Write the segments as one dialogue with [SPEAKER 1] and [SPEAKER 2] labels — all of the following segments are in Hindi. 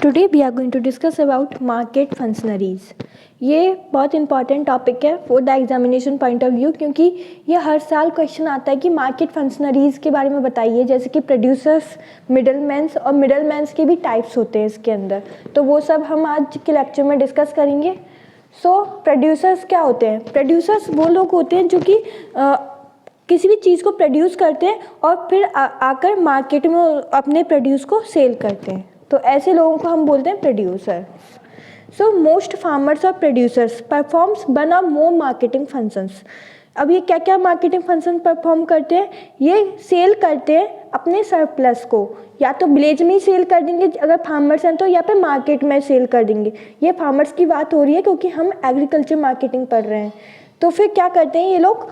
[SPEAKER 1] Today we are going to discuss about market functionaries. ये बहुत इंपॉर्टेंट टॉपिक है for the examination point of view, क्योंकि ये हर साल क्वेश्चन आता है कि मार्केट फंक्शनरीज के बारे में बताइए, जैसे कि प्रोड्यूसर्स, मिडलमैन्स और मिडलमैन्स के भी टाइप्स होते हैं इसके अंदर। तो वो सब हम आज के लेक्चर में डिस्कस करेंगे। प्रोड्यूसर्स क्या होते हैं? प्रोड्यूसर्स वो लोग होते हैं जो कि किसी भी चीज़ को प्रोड्यूस करते हैं और फिर आकर मार्केट में अपने प्रोड्यूस को सेल करते हैं। तो ऐसे लोगों को हम बोलते हैं प्रोड्यूसर। मोस्ट फार्मर्स और प्रोड्यूसर्स परफॉर्म्स वन और मोर मार्केटिंग फंक्शंस। अब ये क्या क्या मार्केटिंग फंक्शन परफॉर्म करते हैं? ये सेल करते हैं अपने सरप्लस को, या तो विलेज में ही सेल कर देंगे अगर फार्मर्स हैं तो, या फिर मार्केट में सेल कर देंगे। ये फार्मर्स की बात हो रही है क्योंकि हम एग्रीकल्चर मार्केटिंग पढ़ रहे हैं। तो फिर क्या करते हैं ये लोग,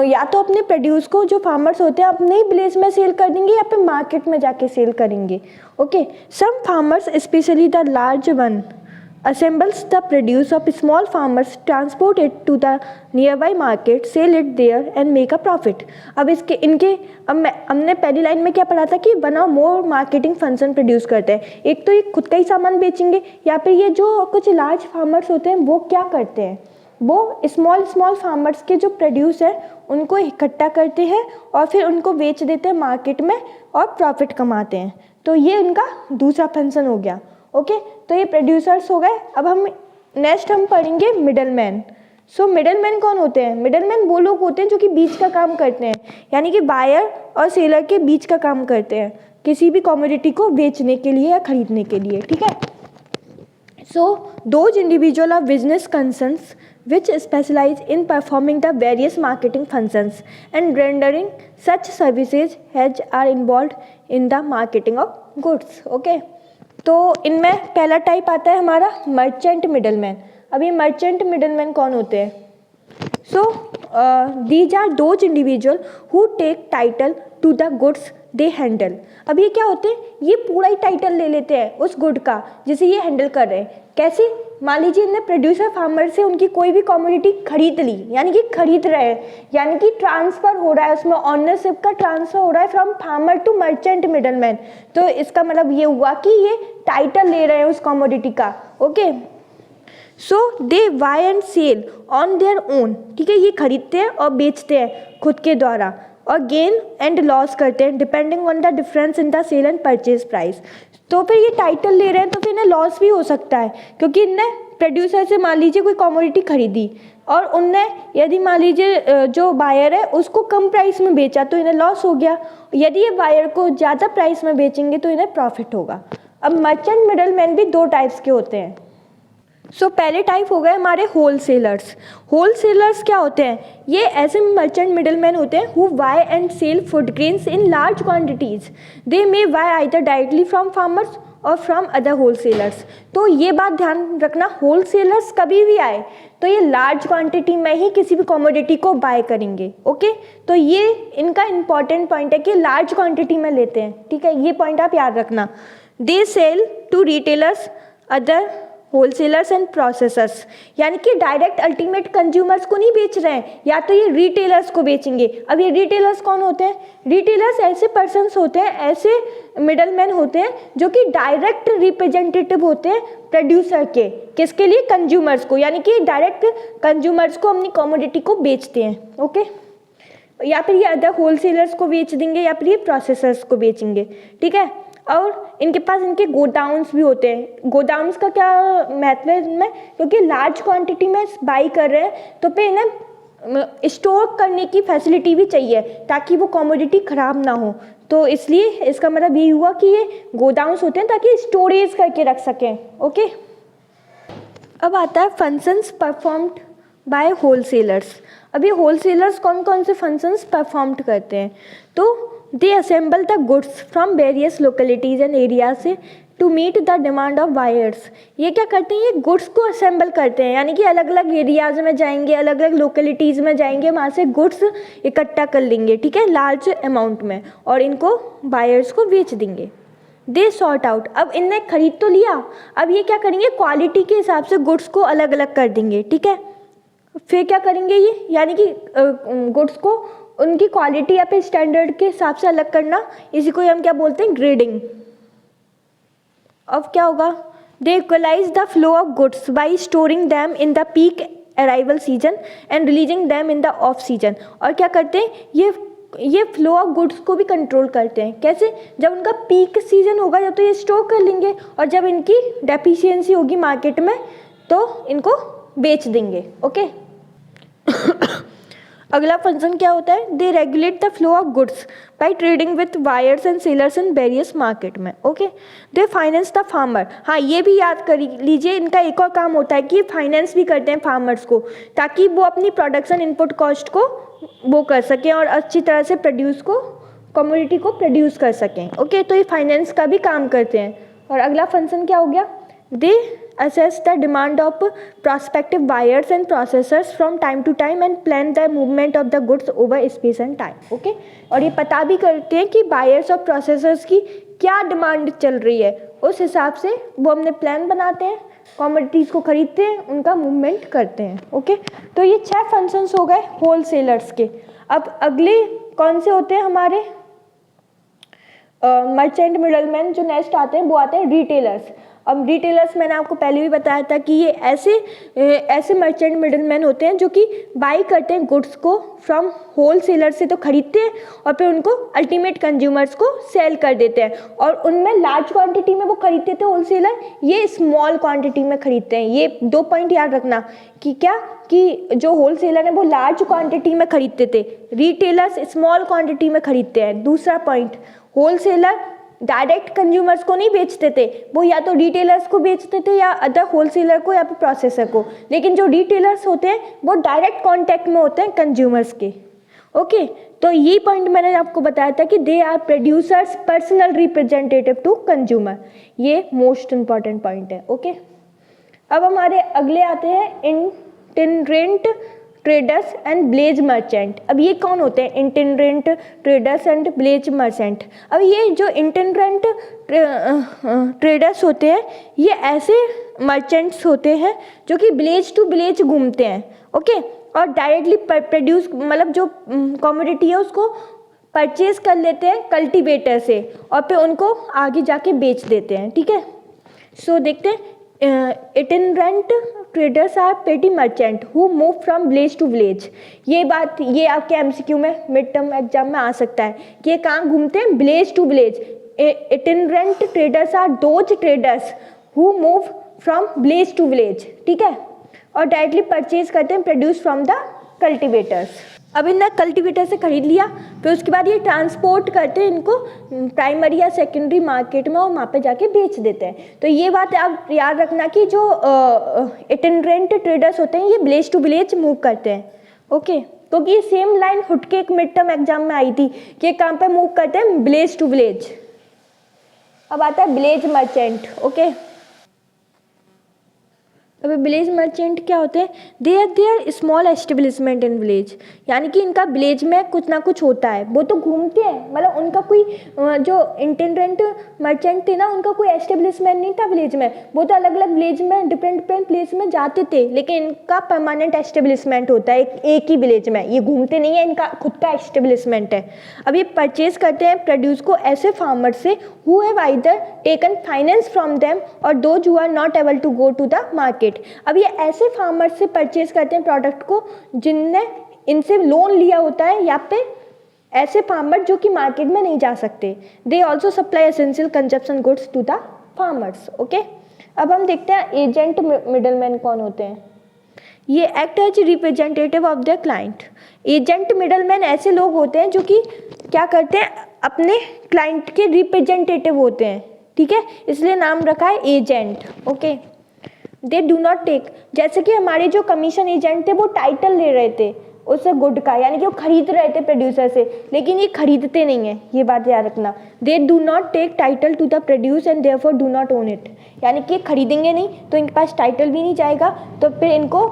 [SPEAKER 1] या तो अपने प्रोड्यूस को, जो फार्मर्स होते हैं, अपने ही विलेज में सेल कर देंगे या फिर मार्केट में जाके सेल करेंगे। Okay, some farmers specially the large one assembles the produce of small farmers, transport it to the nearby market, sell it there and make a profit। अब हमने पहली लाइन में क्या पढ़ा था कि वन और मोर मार्केटिंग फंक्शन प्रोड्यूस करते हैं। एक तो ये खुद का ही सामान बेचेंगे, या फिर ये जो कुछ लार्ज फार्मर्स होते हैं वो क्या करते हैं, वो स्मॉल फार्मर्स के जो प्रोड्यूस है उनको इकट्ठा करते हैं और फिर उनको बेच देते हैं मार्केट में और प्रॉफिट कमाते हैं। तो ये उनका दूसरा फंक्शन हो गया। ओके, तो ये प्रोड्यूसर्स हो गए। अब हम नेक्स्ट पढ़ेंगे मिडलमैन। मिडलमैन कौन होते हैं? मिडलमैन वो लोग होते हैं जो कि बीच का काम करते हैं, यानी कि बायर और सेलर के बीच का काम करते हैं किसी भी कमोडिटी को बेचने के लिए या खरीदने के लिए। ठीक है। Those individual of business concerns which specialize in performing the various marketing functions and rendering such services as are involved in the marketing of goods। Okay, तो इनमें पहला टाइप आता है हमारा मर्चेंट मिडलमैन। अब ये मर्चेंट मिडलमैन कौन होते हैं? These are those individual who take title to the goods they handle. अब ये क्या होते हैं? ये पूरा ही टाइटल ले लेते हैं उस गुड का जिसे ये हैंडल कर रहे हैं। कैसे? मान लीजिए इनने प्रोड्यूसर फार्मर से उनकी कोई भी कमोडिटी खरीद ली, यानी कि खरीद रहे हैं, यानी कि ट्रांसफर हो रहा है, उसमें ऑनरशिप का ट्रांसफर हो रहा है from farmer to merchant middleman. तो इसका मतलब ये हुआ कि ये टाइटल ले रहे हैं उस कमोडिटी का। Okay, they buy and sell on their own. ठीक है, ये खरीदते हैं और बेचते हैं खुद के द्वारा, और गेन एंड लॉस करते हैं depending on the difference in the sale and purchase price. तो फिर ये टाइटल ले रहे हैं तो फिर इन्हें लॉस भी हो सकता है, क्योंकि इनने प्रोड्यूसर से मान लीजिए कोई कमोडिटी खरीदी और उनने यदि मान लीजिए जो बायर है उसको कम प्राइस में बेचा तो इन्हें लॉस हो गया। यदि ये बायर को ज़्यादा प्राइस में बेचेंगे तो इन्हें प्रॉफिट होगा। अब मर्चेंट मिडलमैन भी दो टाइप्स के होते हैं। पहले टाइप हो गए हमारे होलसेलर्स। होलसेलर्स क्या होते हैं? ये ऐसे मर्चेंट मिडलमैन होते हैं who buy and sell food grains in large quantities. They may buy either directly from farmers और फ्रॉम अदर होलसेलर्स। तो ये बात ध्यान रखना, होलसेलर्स कभी भी आए तो ये लार्ज क्वांटिटी में ही किसी भी कमोडिटी को बाय करेंगे। ओके, तो ये इनका इंपॉर्टेंट पॉइंट है कि लार्ज क्वांटिटी में लेते हैं। ठीक है, ये पॉइंट आप याद रखना। They sell to retailers, other wholesalers and processors, यानी कि डायरेक्ट अल्टीमेट कंज्यूमर्स को नहीं बेच रहे हैं, या तो ये रिटेलर्स को बेचेंगे। अब ये रिटेलर्स कौन होते हैं? रिटेलर्स ऐसे पर्सन्स होते हैं, ऐसे मिडलमैन होते हैं जो कि डायरेक्ट रिप्रेजेंटेटिव होते हैं प्रोड्यूसर के। किसके लिए? कंज्यूमर्स को, यानी कि डायरेक्ट कंज्यूमर्स को अपनी कमोडिटी को बेचते हैं। ओके, या फिर ये अदर होलसेलर्स को बेच देंगे या फिर ये प्रोसेसर्स को बेचेंगे। ठीक है, और इनके पास इनके गोडाउन्स भी होते हैं। गोडाउन्स का क्या महत्व है इनमें? क्योंकि लार्ज क्वांटिटी में बाई कर रहे हैं तो फिर इन्हें स्टोर करने की फैसिलिटी भी चाहिए ताकि वो कमोडिटी खराब ना हो। तो इसलिए इसका मतलब ये हुआ कि ये गोडाउन्स होते हैं ताकि स्टोरेज करके रख सकें। ओके, अब आता है फंक्शंस परफॉर्म्ड बाय होलसेलर्स। अब ये होलसेलर्स कौन कौन से फंक्शंस परफॉर्म करते हैं? तो they assemble the goods from various localities and areas to meet the demand of buyers। ये क्या करते हैं? ये गुड्स को असेंबल करते हैं, यानी कि अलग अलग एरियाज में जाएंगे, अलग अलग लोकेलिटीज़ में जाएंगे, वहाँ से गुड्स इकट्ठा कर लेंगे। ठीक है, लार्ज अमाउंट में, और इनको बायर्स को बेच देंगे। They sort out. अब इनने खरीद तो लिया, अब ये क्या करेंगे? क्वालिटी के हिसाब से गुड्स को अलग अलग कर देंगे। ठीक है, फिर क्या करेंगे ये, यानी कि गुड्स को उनकी क्वालिटी या फिर स्टैंडर्ड के हिसाब से अलग करना, इसी को हम क्या बोलते हैं? ग्रेडिंग। अब क्या होगा? They equalise the flow of goods by storing them in the peak arrival season and releasing them in the off season. और क्या करते हैं, ये फ्लो ऑफ गुड्स को भी कंट्रोल करते हैं। कैसे? जब उनका पीक सीजन होगा जब तो ये स्टोर कर लेंगे, और जब इनकी डेफिशिएंसी होगी मार्केट में तो इनको बेच देंगे। ओके अगला फंक्शन क्या होता है, they regulate the flow of goods by trading with buyers and sellers in various market में। Okay, they finance the farmer. हाँ, ये भी याद कर लीजिए, इनका एक और काम होता है कि फाइनेंस भी करते हैं फार्मर्स को, ताकि वो अपनी प्रोडक्शन इनपुट कॉस्ट को वो कर सकें और अच्छी तरह से प्रोड्यूस को कमोडिटी को प्रोड्यूस कर सकें। ओके, तो ये फाइनेंस का भी काम करते हैं। और अगला फंक्शन क्या हो गया, दे assess the demand of prospective buyers and processors from time to time and plan the movement of the goods over space and time. Okay, और ये पता भी करते हैं कि buyers और processors की क्या डिमांड चल रही है, उस हिसाब से वो अपने प्लान बनाते हैं, कमोडिटीज़ को खरीदते हैं, उनका मूवमेंट करते हैं। ओके, तो ये 6 फंक्शंस हो गए होलसेलर्स के। अब अगले कौन से होते हैं हमारे मर्चेंट मिडलमैन, जो नेक्स्ट आते हैं वो आते हैं रिटेलर्स। अब रिटेलर्स मैंने आपको पहले भी बताया था कि ये ऐसे मर्चेंट मिडलमैन होते हैं जो कि बाई करते हैं गुड्स को फ्रॉम होलसेलर से, तो खरीदते हैं और फिर उनको अल्टीमेट कंज्यूमर्स को सेल कर देते हैं। और उनमें लार्ज क्वांटिटी में वो खरीदते थे होलसेलर, ये स्मॉल क्वांटिटी में खरीदते हैं। ये 2 पॉइंट याद रखना कि क्या कि जो होलसेलर है वो लार्ज क्वांटिटी में खरीदते थे, रिटेलर्स स्मॉल क्वांटिटी में खरीदते हैं। दूसरा पॉइंट, होलसेलर डायरेक्ट कंज्यूमर्स को नहीं बेचते थे, वो या तो रिटेलर्स को बेचते थे या अदर होलसेलर को या फिर प्रोसेसर को। लेकिन जो रिटेलर्स होते हैं वो डायरेक्ट कांटेक्ट में होते हैं कंज्यूमर्स के। ओके, तो ये पॉइंट मैंने आपको बताया था कि they are producers personal representative to consumer, ये मोस्ट इंपॉर्टेंट पॉइंट है। ओके, अब हमारे अगले आते हैं itinerant traders and village merchant. अब ये कौन होते हैं itinerant traders and village merchant? अब ये जो इंटिनरेंट ट्रेडर्स होते हैं ये ऐसे मर्चेंट्स होते हैं जो कि ब्लेज टू ब्लेज घूमते हैं। ओके, और डायरेक्टली प्रोड्यूस मतलब जो कमोडिटी है उसको परचेज कर लेते हैं कल्टीवेटर से और फिर उनको आगे जाके बेच देते हैं। ठीक है, सो देखते हैं itinerant traders are petty merchant who move from village to village. ये बात ये आपके एमसीक्यू में मिड टर्म एग्जाम में आ सकता है कि ये कहाँ घूमते हैं, village to village. Itinerant traders are those traders who move from village to village. ठीक है, और डायरेक्टली परचेज करते हैं प्रोड्यूस फ्रॉम द कल्टिवेटर्स। अब इन्हें कल्टीवेटर से खरीद लिया, फिर उसके बाद ये ट्रांसपोर्ट करते हैं इनको प्राइमरी या सेकेंडरी मार्केट में और वहाँ पे जाके बेच देते हैं। तो ये बात आप याद रखना कि जो इटिनरेंट ट्रेडर्स होते हैं ये विलेज टू विलेज मूव करते हैं। ओके, क्योंकि ये सेम लाइन हुटके एक मिड टर्म एग्जाम में आई थी कि कहाँ पे मूव करते हैं, विलेज टू विलेज। अब आता है विलेज मर्चेंट। ओके, अब विलेज मर्चेंट क्या होते हैं, they are small establishment in village, यानी कि इनका विलेज में कुछ ना कुछ होता है, वो तो घूमते हैं, मतलब उनका कोई जो इंटिनरेंट मर्चेंट थे ना उनका कोई एस्टेब्लिशमेंट नहीं था विलेज में, वो तो अलग अलग विलेज में डिफरेंट प्लेस में जाते थे, लेकिन इनका परमानेंट एस्टेब्लिशमेंट होता है एक ही विलेज में, ये घूमते नहीं है, इनका खुद का एस्टेब्लिशमेंट है। अब ये परचेज करते हैं प्रोड्यूस को ऐसे फार्मर से who have either taken finance from them और those who are not able to go to the market. अब ये ऐसे फार्मर से परचेज करते हैं प्रोडक्ट को जिनने इनसे लोन लिया होता है, या फिर ऐसे फार्मर जो कि मार्केट में नहीं जा सकते। They also supply essential consumption goods to the farmers. Okay, अब हम देखते हैं एजेंट मिडलमैन कौन होते हैं। ये act as representative of the client. Agent middleman ऐसे लोग होते हैं जो कि क्या करते हैं, अपने क्लाइंट के रिप्रेजेंटेटिव होते हैं। ठीक है, इसलिए नाम रखा है agent. Okay, they do not take, जैसे कि हमारे जो कमीशन एजेंट थे वो टाइटल ले रहे थे उस गुड का, यानी कि वो खरीद रहे थे प्रोड्यूसर से, लेकिन ये खरीदते नहीं है, ये बात याद रखना। They do not take title to the produce and therefore do not own it, यानी कि खरीदेंगे नहीं तो इनके पास टाइटल भी नहीं जाएगा, तो फिर इनको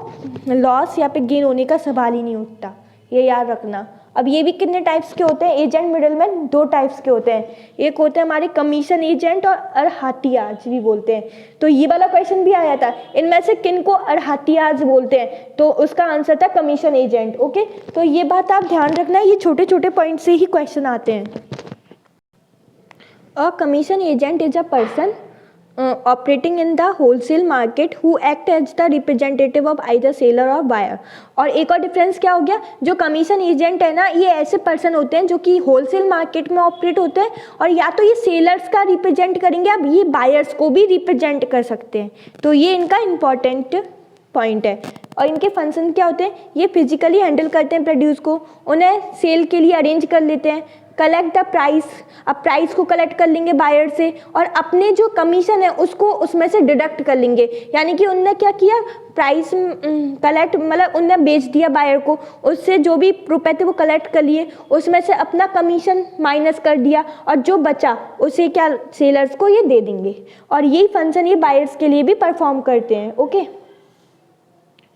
[SPEAKER 1] लॉस या फिर गेन होने का सवाल ही नहीं उठता, ये याद रखना। अब ये भी कितने टाइप्स के होते हैं एजेंट मिडलमैन, 2 टाइप्स के होते हैं, एक होते हैं हमारे कमीशन एजेंट और अरहातियाज भी बोलते हैं। तो ये वाला क्वेश्चन भी आया था, इनमें से किन को अरहातियाज बोलते हैं, तो उसका आंसर था कमीशन एजेंट। ओके, तो ये बात आप ध्यान रखना, ये छोटे छोटे पॉइंट से ही क्वेश्चन आते हैं। A commission agent is a person operating in the wholesale market who act as the representative of either seller और बायर। और एक और डिफरेंस क्या हो गया, जो कमीशन एजेंट है ना, ये ऐसे पर्सन होते हैं जो कि होलसेल मार्केट में ऑपरेट होते हैं और या तो ये सेलर्स का रिप्रेजेंट करेंगे, अब ये बायर्स को भी रिप्रेजेंट कर सकते हैं। तो ये इनका इम्पॉर्टेंट पॉइंट है। और इनके फंक्शन क्या होते हैं, ये फिजिकली हैंडल करते हैं प्रोड्यूस को, उन्हें सेल के लिए अरेंज कर लेते हैं, कलेक्ट द प्राइस, अब प्राइस को कलेक्ट कर लेंगे बायर से और अपने जो कमीशन है उसको उसमें से डिडक्ट कर लेंगे। यानी कि उनने क्या किया, प्राइस कलेक्ट मतलब उनने बेच दिया बायर को, उससे जो भी रुपए थे वो कलेक्ट कर लिए, उसमें से अपना कमीशन माइनस कर दिया और जो बचा उसे क्या सेलर्स को ये दे देंगे। और यही फंक्शन ये बायर्स के लिए भी परफॉर्म करते हैं। ओके,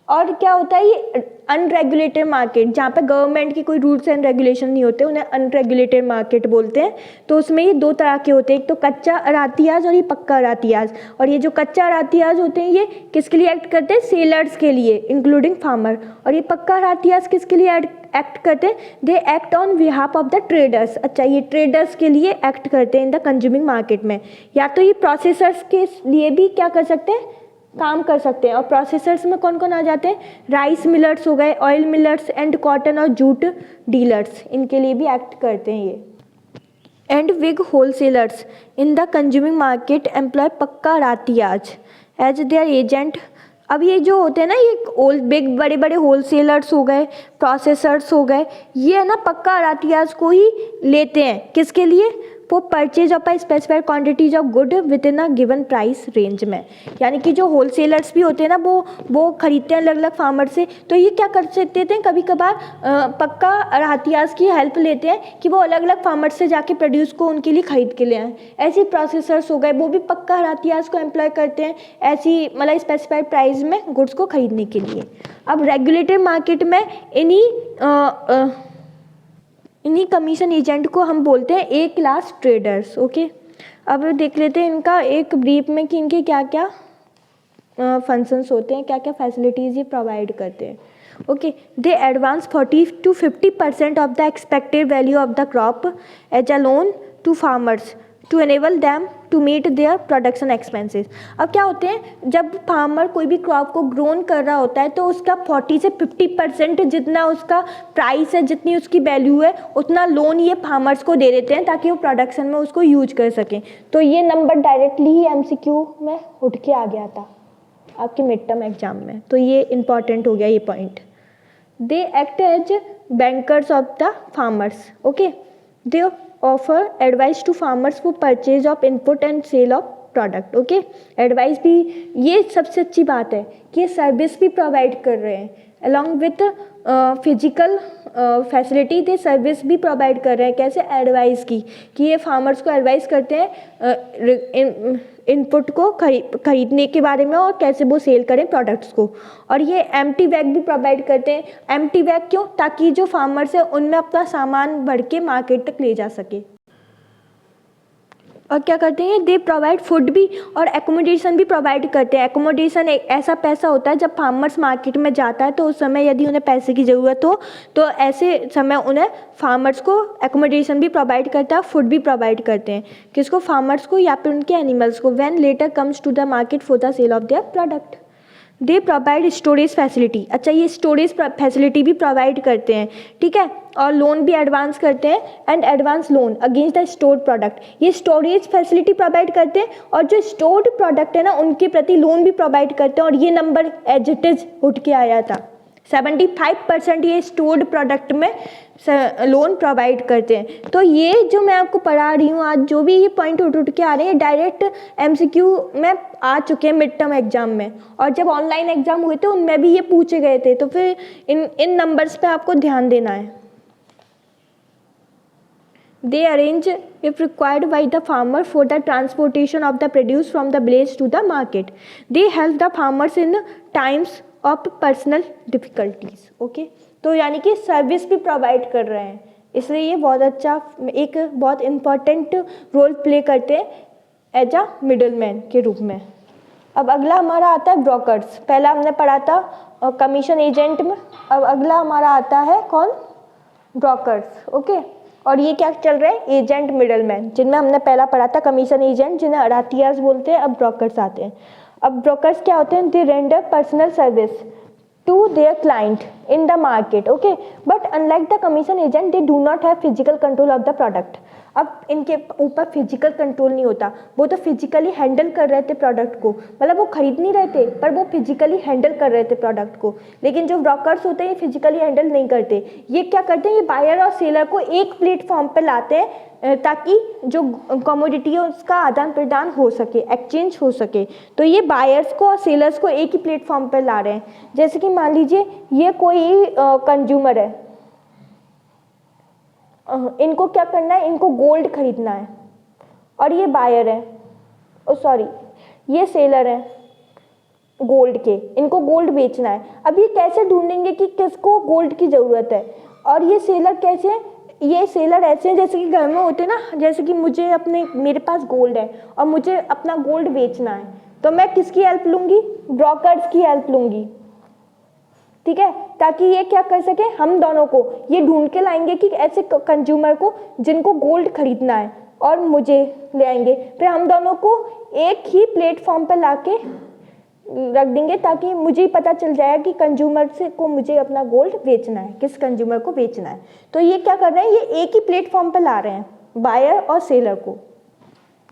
[SPEAKER 1] और क्या होता है, ये अनरेगुलेटेड मार्केट जहाँ पे गवर्नमेंट की कोई रूल्स एंड रेगुलेशन नहीं होते, उन्हें अनरेगुलेटेड मार्केट बोलते हैं। तो उसमें ये दो तरह के होते हैं, एक तो कच्चा रातियाज और ये पक्का रातियाज। और ये जो कच्चा रातियाज होते हैं ये किसके लिए एक्ट करते हैं, सेलर्स के लिए इंक्लूडिंग फार्मर। और ये पक्का रातियाज किसके लिए एक्ट करते हैं, they act on behalf of the traders. अच्छा, ये ट्रेडर्स के लिए एक्ट करते हैं इन द कंज्यूमिंग मार्केट में। या तो ये प्रोसेसर्स के लिए भी क्या कर सकते हैं, काम कर सकते हैं। और प्रोसेसर्स में कौन कौन आ जाते हैं, राइस मिलर्स हो गए, ऑयल मिलर्स एंड कॉटन और जूट डीलर्स, इनके लिए भी एक्ट करते हैं ये। And big wholesalers in the consuming market employ pakka रातियाज एज देयर एजेंट। अब ये जो होते हैं ना, ये बिग बड़े बड़े होलसेलर्स हो गए, प्रोसेसर्स हो गए, ये है ना पक्का रातियाज को ही लेते हैं, किसके लिए, वो purchase of a specified quantities of good with in a given price range में। यानी कि जो होलसेलर्स भी होते हैं ना, वो खरीदते हैं अलग अलग फार्मर से। तो ये क्या कर सकते थे, कभी कभार पक्का रातियाज की हेल्प लेते हैं कि वो अलग अलग फार्मर से जाके प्रोड्यूस को उनके लिए खरीद के ले आएँ। ऐसे प्रोसेसर्स हो गए, वो भी पक्का रातियाज को एम्प्लॉय करते हैं ऐसी मतलब स्पेसिफाइड प्राइस में गुड्स को खरीदने के लिए। अब रेगुलेटेड मार्केट में इन्हीं कमीशन एजेंट को हम बोलते हैं ए क्लास ट्रेडर्स। ओके, अब देख लेते हैं इनका एक ब्रीफ में कि इनके क्या क्या फंक्शंस होते हैं, क्या क्या फैसिलिटीज़ ये प्रोवाइड करते हैं। Okay, they advance 40 to 50% of the expected value of the crop as a loan to farmers to enable them to meet their production expenses. अब क्या होते हैं, जब फार्मर कोई भी क्रॉप को ग्रोन कर रहा होता है तो उसका 40 से 50% जितना उसका प्राइस है, जितनी उसकी वैल्यू है, उतना लोन ये फार्मर्स को दे देते हैं ताकि वो प्रोडक्शन में उसको यूज कर सकें। तो ये नंबर डायरेक्टली ही MCQ में उठ के आ गया था आपके मिड टर्म एग्जाम में, तो ये इंपॉर्टेंट हो गया ये point. They act as bankers of the farmers. Okay, they offer advice to farmers for purchase of input and sale of product. Okay, advice भी, ये सबसे अच्छी बात है कि ये सर्विस भी प्रोवाइड कर रहे हैं along with physical facility, they service भी प्रोवाइड कर रहे हैं। कैसे, एडवाइस की, कि ये फार्मर्स को एडवाइस करते हैं इनपुट को खरीदने के बारे में और कैसे वो सेल करें प्रोडक्ट्स को। और ये एम्प्टी बैग भी प्रोवाइड करते हैं। एम्प्टी बैग क्यों, ताकि जो फार्मर्स है उनमें अपना सामान भर के मार्केट तक ले जा सके। और क्या करते हैं, दे प्रोवाइड फूड भी और एकोमोडेशन भी प्रोवाइड करते हैं। एकोमोडेशन एक ऐसा पैसा होता है जब फार्मर्स मार्केट में जाता है तो उस समय यदि उन्हें पैसे की ज़रूरत हो तो ऐसे समय उन्हें फार्मर्स को एकोमोडेशन भी प्रोवाइड करता है, फूड भी प्रोवाइड करते हैं। किसको, फार्मर्स को या फिर उनके एनिमल्स को, when later comes to the market for the sale of their product. They provide storage facility. अच्छा, ये स्टोरेज फैसिलिटी भी प्रोवाइड करते हैं, ठीक है, और लोन भी एडवांस करते हैं and advance loan against the stored product. ये स्टोरेज फैसिलिटी प्रोवाइड करते हैं और जो स्टोर्ड प्रोडक्ट है ना उनके प्रति लोन भी प्रोवाइड करते हैं। और ये नंबर एज इट इज उठ के आया था, 75% ये स्टोर्ड प्रोडक्ट में लोन प्रोवाइड करते हैं। तो ये जो मैं आपको पढ़ा रही हूँ आज, जो भी ये पॉइंट उठ के आ रहे हैं डायरेक्ट MCQ में आ चुके हैं मिड टर्म एग्जाम में, और जब ऑनलाइन एग्जाम हुए थे उनमें भी ये पूछे गए थे। तो फिर इन नंबर्स पे आपको ध्यान देना है। They arrange, if required by the farmer, for the transportation of the produce from the village to the market. They help the farmers in times of personal difficulties. Okay, तो यानी कि सर्विस भी प्रोवाइड कर रहे हैं, इसलिए ये बहुत अच्छा, एक बहुत इम्पॉर्टेंट रोल प्ले करते हैं एज अ मिडलमैन के रूप में। अब अगला हमारा आता है ब्रोकर्स। पहला हमने पढ़ा था कमीशन एजेंट में, अब अगला हमारा आता है कौन, ब्रोकर्स। ओके, और ये क्या चल रहा है, एजेंट मिडलमैन, जिनमें हमने पहला पढ़ा था कमीशन एजेंट, जिन्हें अरातियाज बोलते हैं, अब ब्रोकर्स आते हैं। अब ब्रोकर्स क्या होते हैं, they render personal service to their client in the market, okay, but unlike the commission agent they do not have physical control of the product। अब इनके ऊपर फिजिकल कंट्रोल नहीं होता, वो तो फिजिकली हैंडल कर रहे थे प्रोडक्ट को, मतलब वो खरीद नहीं रहे थे पर वो फिजिकली हैंडल कर रहे थे प्रोडक्ट को। लेकिन जो ब्रोकर्स होते हैं ये फिजिकली हैंडल नहीं करते, ये क्या करते हैं, ये बायर और सेलर को एक प्लेटफॉर्म पे लाते हैं ताकि जो कमोडिटी है उसका आदान प्रदान हो सके, एक्सचेंज हो सके। तो ये बायर्स को और सेलर्स को एक ही प्लेटफॉर्म पर ला रहे हैं। जैसे कि मान लीजिए ये कोई कंज्यूमर है, इनको क्या करना है, इनको गोल्ड खरीदना है, और ये बायर है, सॉरी ये सेलर है गोल्ड के, इनको गोल्ड बेचना है। अब ये कैसे ढूंढेंगे कि किसको गोल्ड की ज़रूरत है, और ये सेलर कैसे, ये सेलर ऐसे हैं जैसे कि घर में होते हैं ना, जैसे कि मेरे पास गोल्ड है और मुझे अपना गोल्ड बेचना है, तो मैं किसकी हेल्प लूँगी, ब्रोकर्स की हेल्प लूँगी, ठीक है, ताकि ये क्या कर सके, हम दोनों को ये ढूंढ के लाएंगे कि ऐसे कंज्यूमर को जिनको गोल्ड खरीदना है और मुझे ले आएंगे, फिर हम दोनों को एक ही प्लेटफॉर्म पर लाके रख देंगे ताकि मुझे ही पता चल जाए कि कंज्यूमर से को मुझे अपना गोल्ड बेचना है, किस कंज्यूमर को बेचना है। तो ये क्या कर रहे हैं, ये एक ही प्लेटफॉर्म पर ला रहे हैं बायर और सेलर को।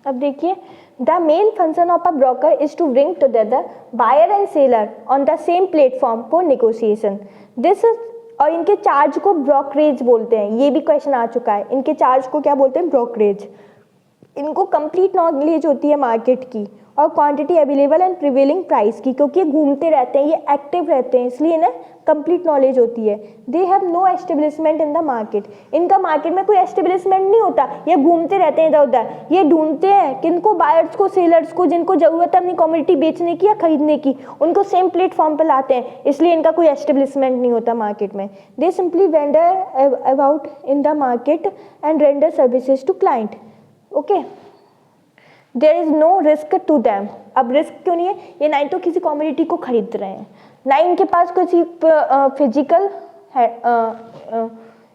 [SPEAKER 1] अब देखिए, the main function of a broker is to bring together buyer and seller on the same platform for negotiation. This is, और इनके चार्ज को ब्रोकरेज बोलते हैं, ये भी क्वेश्चन आ चुका है, इनके चार्ज को क्या बोलते हैं, ब्रोकरेज। इनको कंप्लीट नॉलेज होती है मार्केट की और quantity available and prevailing price की, क्योंकि ये घूमते रहते हैं, ये एक्टिव रहते हैं, इसलिए इन्हें कंप्लीट नॉलेज होती है। They have no establishment in the market, इनका मार्केट में कोई एस्टेब्लिशमेंट नहीं होता, ये घूमते रहते हैं इधर उधर, ये ढूंढते हैं किनको, बायर्स को, सेलर्स को, जिनको ज़रूरत है अपनी कमोडिटी बेचने की या खरीदने की, उनको सेम प्लेटफॉर्म पर लाते हैं, इसलिए इनका कोई एस्टेब्लिशमेंट नहीं होता मार्केट में। They simply vendor about in the market and render services to client, okay. There is no risk to them. अब रिस्क क्यों नहीं है, ये ना ही तो किसी कमोडिटी को खरीद रहे हैं, ना इनके पास किसी फिजिकल है,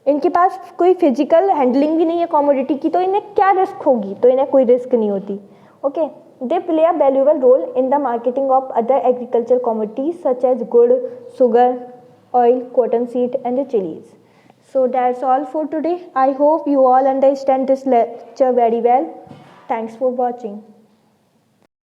[SPEAKER 1] इनके पास कोई फिजिकल हैंडलिंग भी नहीं है कमोडिटी की, तो इन्हें क्या रिस्क होगी, तो इन्हें कोई रिस्क नहीं होती, okay. They play a valuable role in the marketing of other agriculture commodities such as gur, sugar, oil, cotton seed and the chilies. So that's all for today. I hope you all understand this lecture very well. Thanks for watching.